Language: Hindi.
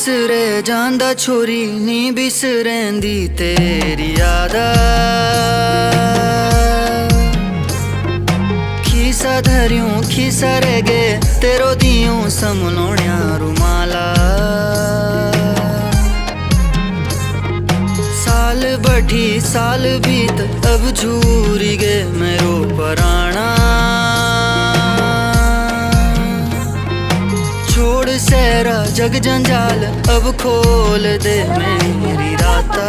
बिसरे जांदा छोरी नी बिसरेंदी तेरी यादा। खीसा धरियों खीसा रह गए तेरो दियों समनोण्या रुमाला। साल बढ़ी साल बीत अब झूरी गए मेरो पराणा। छोड़ सहरा जग जंजाल अब खोल दे मेरी राता।